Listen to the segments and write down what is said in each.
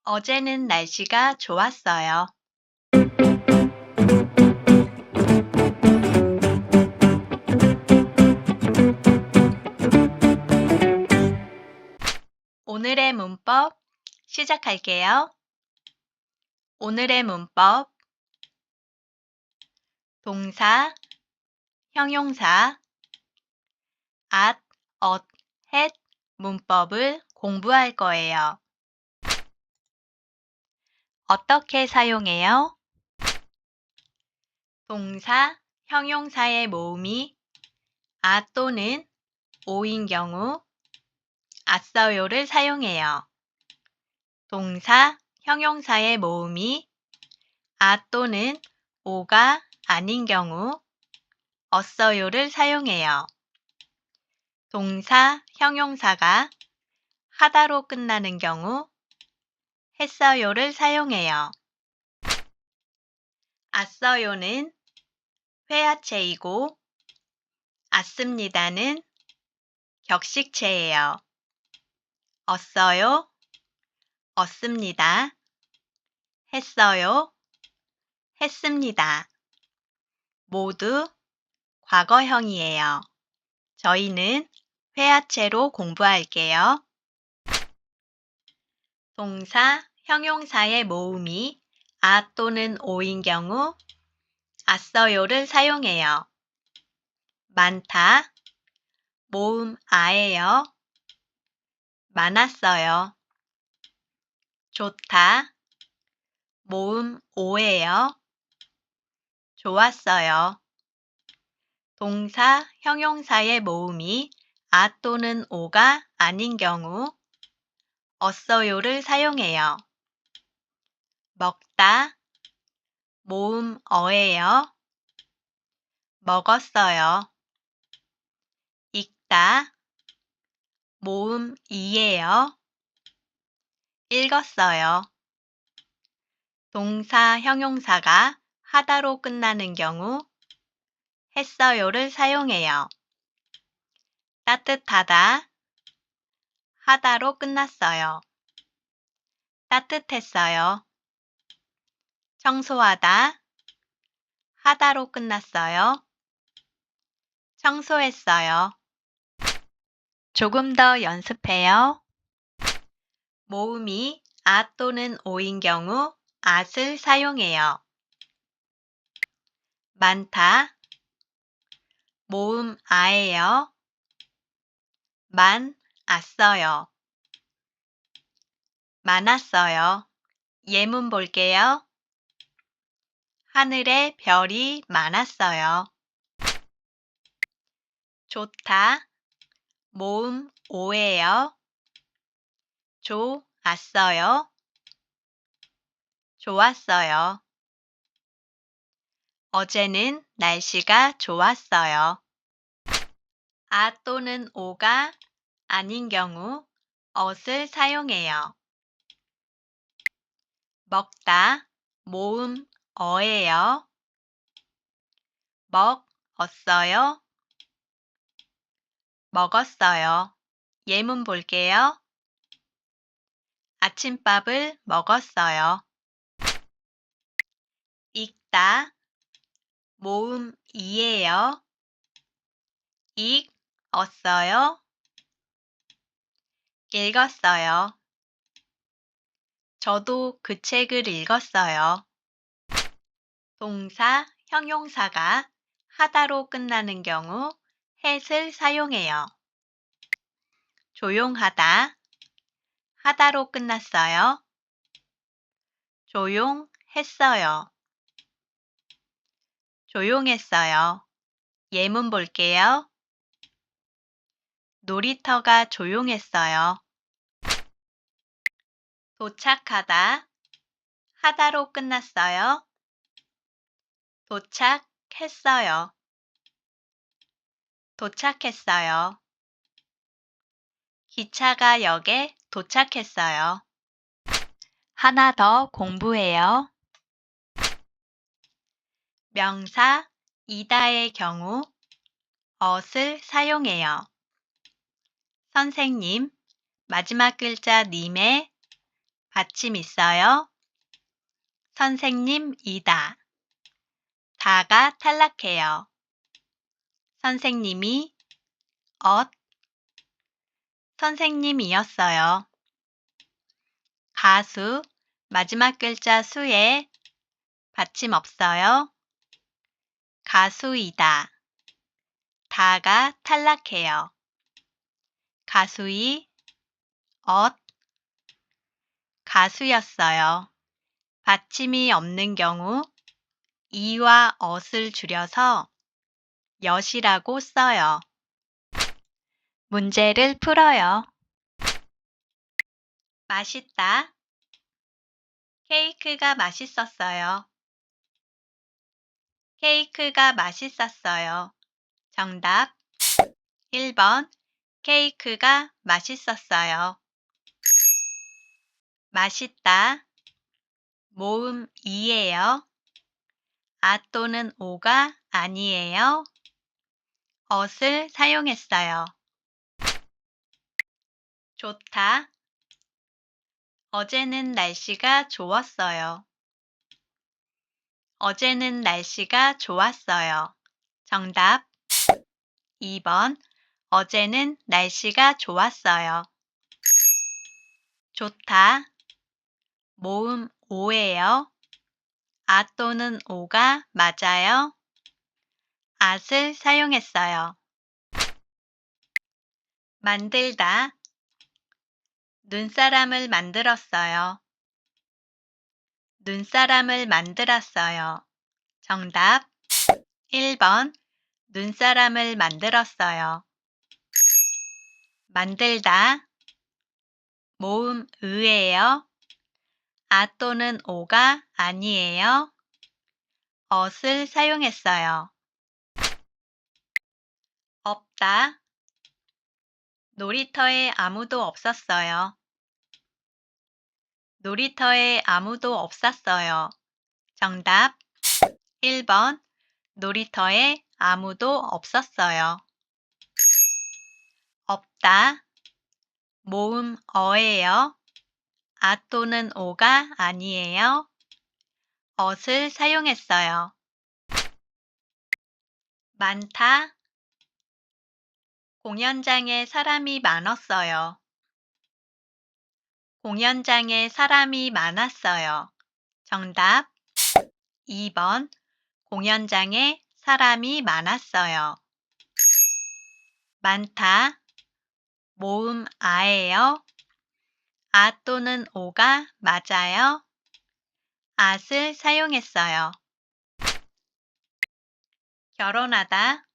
어제는 날씨가 좋았어요. 오늘의 문법 시작할게요. 오늘의 문법 동사, 형용사, at, had 문법을 공부할 거예요. 어떻게 사용해요? 동사, 형용사의 모음이 a 또는 o인 경우 as어요를 사용해요. 동사, 형용사의 모음이 a 또는 o가 아닌 경우 어써요를 사용해요. 동사, 형용사가 하다로 끝나는 경우 했어요를 사용해요. as어요는 회화체이고 as습니다는 격식체예요. 얻어요, 얻습니다. 했어요, 했습니다. 모두 과거형이에요. 저희는 회화체로 공부할게요. 동사, 형용사의 모음이 a 또는 o인 경우 as어요를 사용해요. 많다, 모음 a예요. 많았어요. 좋다, 모음 o예요. 좋았어요. 동사, 형용사의 모음이 a 또는 o가 아닌 경우 얻어요를 사용해요. 먹다, 모음 어예요. 먹었어요. 읽다, 모음 이예요. 읽었어요. 동사, 형용사가 하다로 끝나는 경우 했어요를 사용해요. 따뜻하다, 하다로 끝났어요. 따뜻했어요. 청소하다, 하다로 끝났어요. 청소했어요. 조금 더 연습해요. 모음이 a 또는 o인 경우 at을 사용해요. 많다, 모음 a예요. 많았어요. 많았어요. 예문 볼게요. 하늘에 별이 많았어요. 좋다, 모음 오예요. 좋았어요. 좋았어요. 어제는 날씨가 좋았어요. a 또는 o가 아닌 경우 얻을 사용해요. 먹다, 모음 어예요. 먹었어요. 먹었어요. 예문 볼게요. 아침밥을 먹었어요. 읽다, 모음 이예요. 읽었어요. 읽었어요. 저도 그 책을 읽었어요. 동사, 형용사가 하다로 끝나는 경우 has을 사용해요. 조용하다, 하다로 끝났어요. 조용했어요. 조용했어요. 예문 볼게요. 놀이터가 조용했어요. 도착하다, 하다로 끝났어요. 도착했어요. 도착했어요. 기차가 역에 도착했어요. 하나 더 공부해요. 명사 이다의 경우 얻을 사용해요. 선생님, 마지막 글자 님의 받침 있어요. 선생님이다. 다가 탈락해요. 선생님이 선생님이었어요. 가수 마지막 글자 수에 받침 없어요. 가수이다. 다가 탈락해요. 가수이 가수였어요. 받침이 없는 경우 이와 엇을 줄여서 엿이라고 써요. 문제를 풀어요. 맛있다. 케이크가 맛있었어요. 케이크가 맛있었어요. 정답 1번 케이크가 맛있었어요. 맛있다. 모음 이에요. 아 또는 오가 아니에요. 엇을 사용했어요. 좋다. 어제는 날씨가 좋았어요. 어제는 날씨가 좋았어요. 정답 2번 어제는 날씨가 좋았어요. 좋다. 모음 오예요. 아 또는 오가 맞아요. 앗을 사용했어요. 만들다. 눈사람을 만들었어요. 눈사람을 만들었어요. 정답 1번 눈사람을 만들었어요. 만들다. 모음 의예요. 아 또는 오가 아니에요. 엇을 사용했어요. 없다. 놀이터에 아무도 없었어요. 놀이터에 아무도 없었어요. 정답 1번 놀이터에 아무도 없었어요. 없다. 모음 어예요. 아 또는 오가 아니에요. 엇을 사용했어요. 많다. 공연장에 사람이 많았어요. 공연장에 사람이 많았어요. 정답 2번 공연장에 사람이 많았어요. 많다. 모음 아예요. 아 또는 오가 맞아요. 앗을 사용했어요. 결혼하다.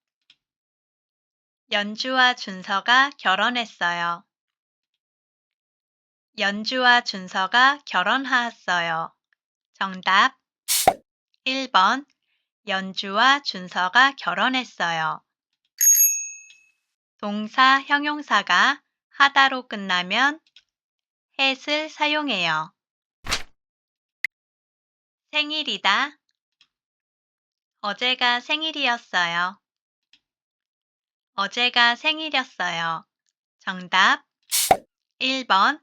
연주와 준서가 결혼했어요. 연주와 준서가 결혼하였어요. 정답 1번 연주와 준서가 결혼했어요. 동사, 형용사가 하다로 끝나면 햇을 사용해요. 생일이다. 어제가 생일이었어요. 어제가 생일이었어요. 정답 1번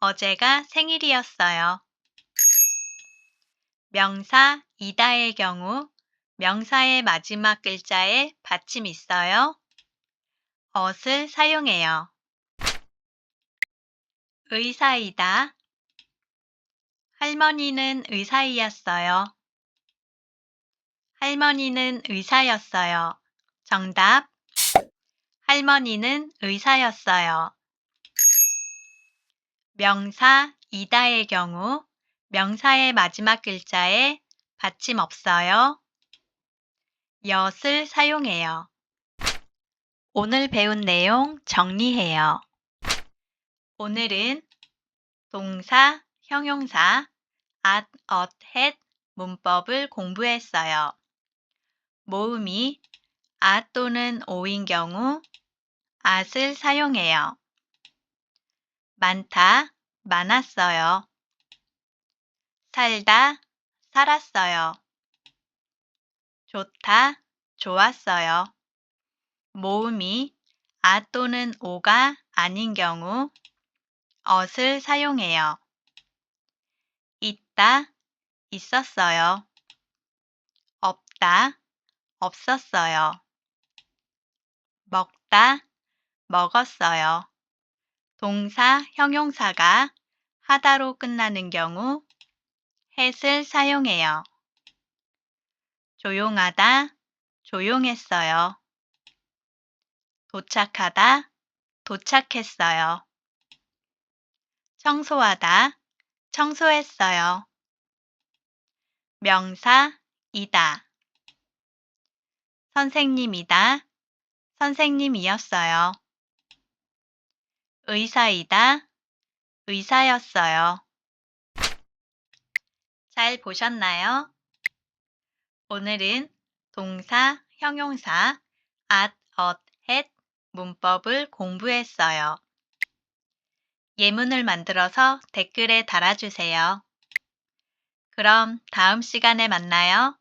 어제가 생일이었어요. 명사 이다의 경우 명사의 마지막 글자에 받침 있어요. 엇을 사용해요. 의사이다. 할머니는 의사이었어요. 할머니는 의사였어요. 정답 할머니는 의사였어요. 명사 이다의 경우 명사의 마지막 글자에 받침 없어요. 엿을 사용해요. 오늘 배운 내용 정리해요. 오늘은 동사, 형용사, at, at 문법을 공부했어요. 모음이 아 또는 오인 경우 at을 사용해요. 많다, 많았어요. 살다, 살았어요. 좋다, 좋았어요. 모음이 아 또는 오가 아닌 경우 엇을 사용해요. 있다, 있었어요. 없다, 없었어요. 먹다, 먹었어요. 동사, 형용사가 하다로 끝나는 경우 has을 사용해요. 조용하다, 조용했어요. 도착하다, 도착했어요. 청소하다, 청소했어요. 명사, 이다. 선생님이다, 선생님이었어요. 의사이다, 의사였어요. 잘 보셨나요? 오늘은 동사, 형용사, at, at 문법을 공부했어요. 예문을 만들어서 댓글에 달아주세요. 그럼 다음 시간에 만나요.